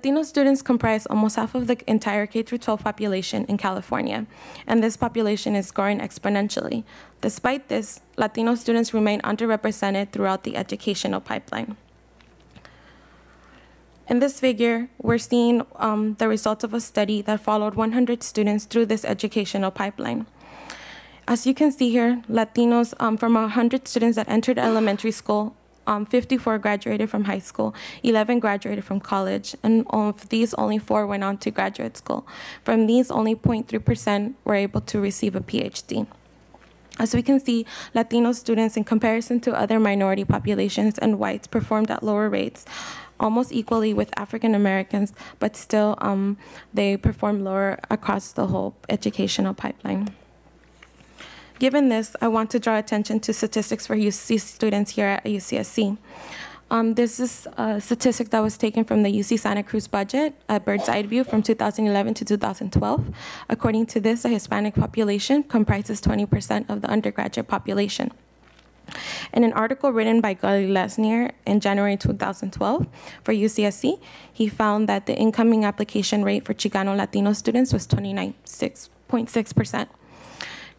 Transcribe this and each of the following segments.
Latino students comprise almost half of the entire K-12 population in California, and this population is growing exponentially. Despite this, Latino students remain underrepresented throughout the educational pipeline. In this figure, we're seeing the results of a study that followed 100 students through this educational pipeline. As you can see here, Latinos, from 100 students that entered elementary school, 54 graduated from high school, 11 graduated from college, and of these, only 4 went on to graduate school. From these, only 0.3% were able to receive a PhD. As we can see, Latino students, in comparison to other minority populations and whites, performed at lower rates, almost equally with African Americans, but still they performed lower across the whole educational pipeline. Given this, I want to draw attention to statistics for UC students here at UCSC. This is a statistic that was taken from the UC Santa Cruz budget, a bird's eye view from 2011 to 2012. According to this, the Hispanic population comprises 20% of the undergraduate population. In an article written by Gully Lesnier in January 2012 for UCSC, he found that the incoming application rate for Chicano Latino students was 29.6%.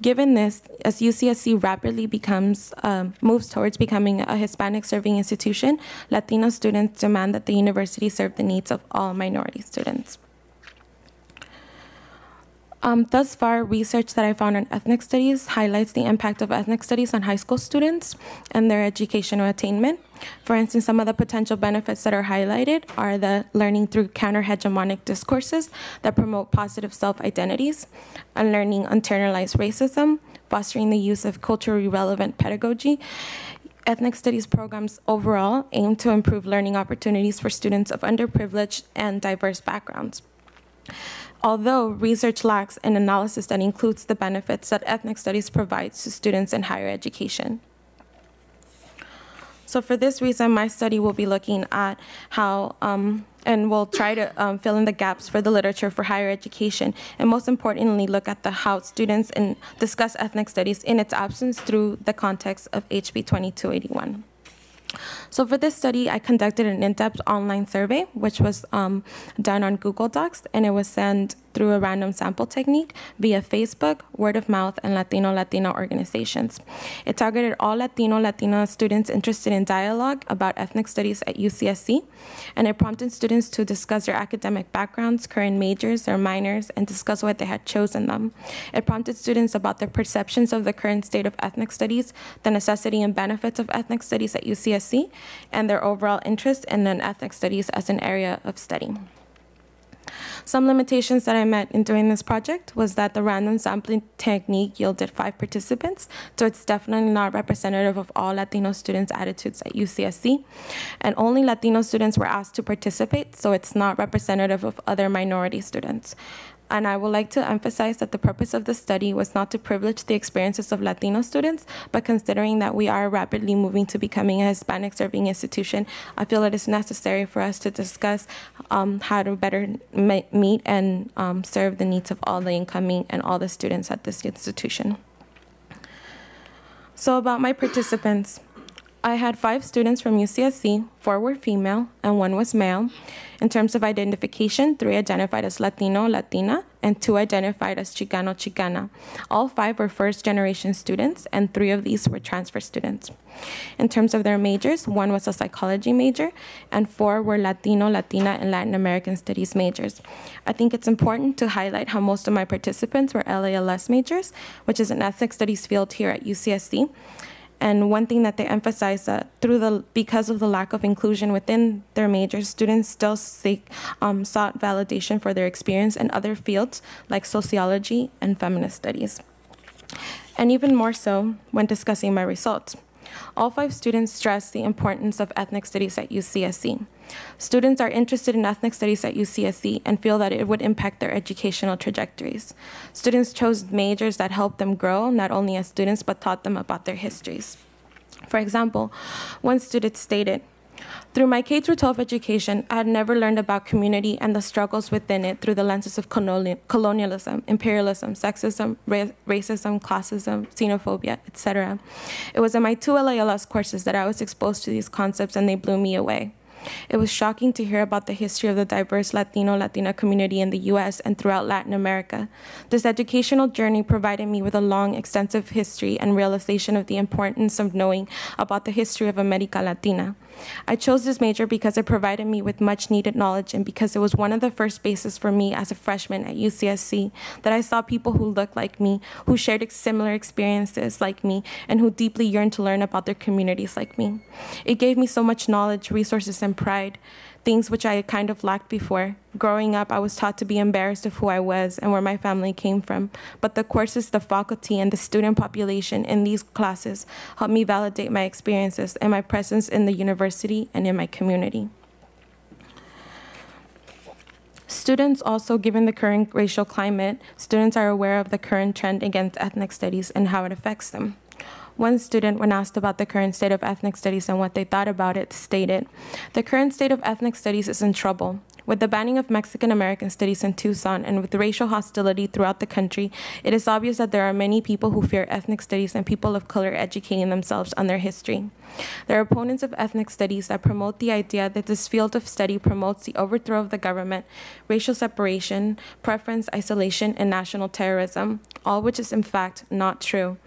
Given this, as UCSC rapidly moves towards becoming a Hispanic-serving institution, Latino students demand that the university serve the needs of all minority students. Thus far, research that I found on ethnic studies highlights the impact of ethnic studies on high school students and their educational attainment. For instance, some of the potential benefits that are highlighted are the learning through counter-hegemonic discourses that promote positive self-identities, unlearning internalized racism, fostering the use of culturally relevant pedagogy. Ethnic studies programs overall aim to improve learning opportunities for students of underprivileged and diverse backgrounds. Although research lacks an analysis that includes the benefits that ethnic studies provides to students in higher education. So for this reason, my study will be looking at how, and we'll try to fill in the gaps for the literature for higher education, and most importantly, look at how students discuss ethnic studies in its absence through the context of HB 2281. So for this study, I conducted an in-depth online survey, which was done on Google Docs, and it was sent through a random sample technique via Facebook, word of mouth, and Latino organizations. It targeted all Latina students interested in dialogue about ethnic studies at UCSC, and it prompted students to discuss their academic backgrounds, current majors, their minors, and discuss why they had chosen them. It prompted students about their perceptions of the current state of ethnic studies, the necessity and benefits of ethnic studies at UCSC, and their overall interest in ethnic studies as an area of study. Some limitations that I met in doing this project was that the random sampling technique yielded 5 participants, so it's definitely not representative of all Latino students' attitudes at UCSC. And only Latino students were asked to participate, so it's not representative of other minority students. And I would like to emphasize that the purpose of the study was not to privilege the experiences of Latino students, but considering that we are rapidly moving to becoming a Hispanic-serving institution, I feel it is necessary for us to discuss how to better meet and serve the needs of all the incoming and all the students at this institution. So about my participants, I had 5 students from UCSC, 4 were female, and 1 was male. In terms of identification, 3 identified as Latino, Latina, and 2 identified as Chicano, Chicana. All 5 were first-generation students, and 3 of these were transfer students. In terms of their majors, 1 was a psychology major, and 4 were Latino, Latina, and Latin American studies majors. I think it's important to highlight how most of my participants were LALS majors, which is an ethnic studies field here at UCSC. And one thing that they emphasize because of the lack of inclusion within their majors, students still sought validation for their experience in other fields like sociology and feminist studies. And even more so when discussing my results. All 5 students stressed the importance of ethnic studies at UCSC. Students are interested in ethnic studies at UCSC and feel that it would impact their educational trajectories. Students chose majors that helped them grow, not only as students, but taught them about their histories. For example, one student stated, "Through my K-12 education, I had never learned about community and the struggles within it through the lenses of colonialism, imperialism, sexism, racism, classism, xenophobia, etc. It was in my 2 LALS courses that I was exposed to these concepts and they blew me away. It was shocking to hear about the history of the diverse Latina community in the U.S. and throughout Latin America. This educational journey provided me with a long, extensive history and realization of the importance of knowing about the history of America Latina. I chose this major because it provided me with much needed knowledge and because it was one of the first bases for me as a freshman at UCSC that I saw people who looked like me, who shared similar experiences like me, and who deeply yearned to learn about their communities like me. It gave me so much knowledge, resources, and pride, things which I kind of lacked before. Growing up, I was taught to be embarrassed of who I was and where my family came from, but the courses, the faculty, and the student population in these classes helped me validate my experiences and my presence in the university and in my community. Students also, given the current racial climate, students are aware of the current trend against ethnic studies and how it affects them. One student, when asked about the current state of ethnic studies and what they thought about it, stated, "The current state of ethnic studies is in trouble. With the banning of Mexican American studies in Tucson and with racial hostility throughout the country, it is obvious that there are many people who fear ethnic studies and people of color educating themselves on their history. There are opponents of ethnic studies that promote the idea that this field of study promotes the overthrow of the government, racial separation, preference, isolation, and national terrorism, all which is in fact not true.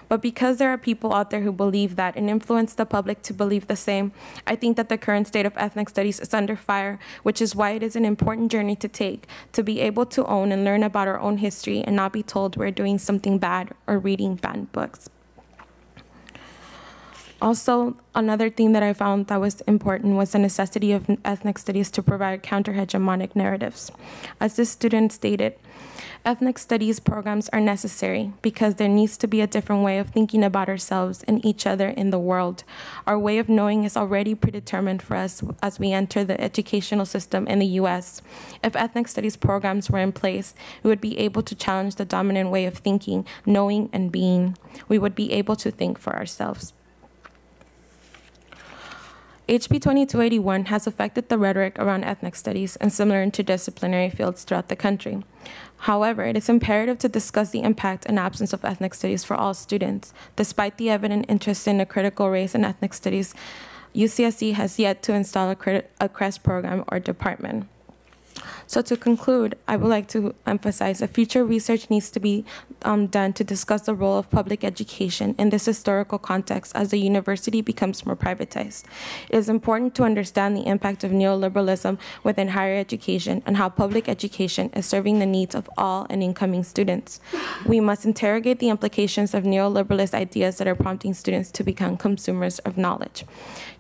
But because there are people out there who believe that and influence the public to believe the same, I think that the current state of ethnic studies is under fire, which is why it is an important journey to take, to be able to own and learn about our own history and not be told we're doing something bad or reading banned books." Also, another thing that I found that was important was the necessity of ethnic studies to provide counter-hegemonic narratives. As this student stated, ethnic studies programs are necessary because there needs to be a different way of thinking about ourselves and each other in the world. Our way of knowing is already predetermined for us as we enter the educational system in the U.S. If ethnic studies programs were in place, we would be able to challenge the dominant way of thinking, knowing, and being. We would be able to think for ourselves. HB 2281 has affected the rhetoric around ethnic studies and similar interdisciplinary fields throughout the country. However, it is imperative to discuss the impact and absence of ethnic studies for all students. Despite the evident interest in a critical race and ethnic studies, UCSC has yet to install a CREST program or department. So to conclude, I would like to emphasize that future research needs to be done to discuss the role of public education in this historical context as the university becomes more privatized. It is important to understand the impact of neoliberalism within higher education and how public education is serving the needs of all and incoming students. We must interrogate the implications of neoliberalist ideas that are prompting students to become consumers of knowledge.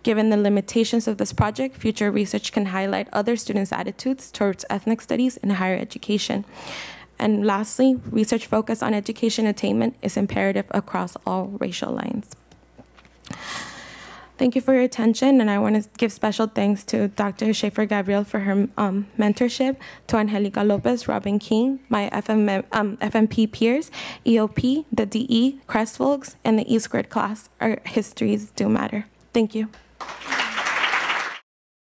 Given the limitations of this project, future research can highlight other students' attitudes towards ethnic studies in higher education. And lastly, research focused on education attainment is imperative across all racial lines. Thank you for your attention, and I want to give special thanks to Dr. Schaefer-Gabriel for her mentorship, to Angelica Lopez, Robin King, my FMP peers, EOP, the DE, CREST folks, and the E-Squared class. Our histories do matter. Thank you.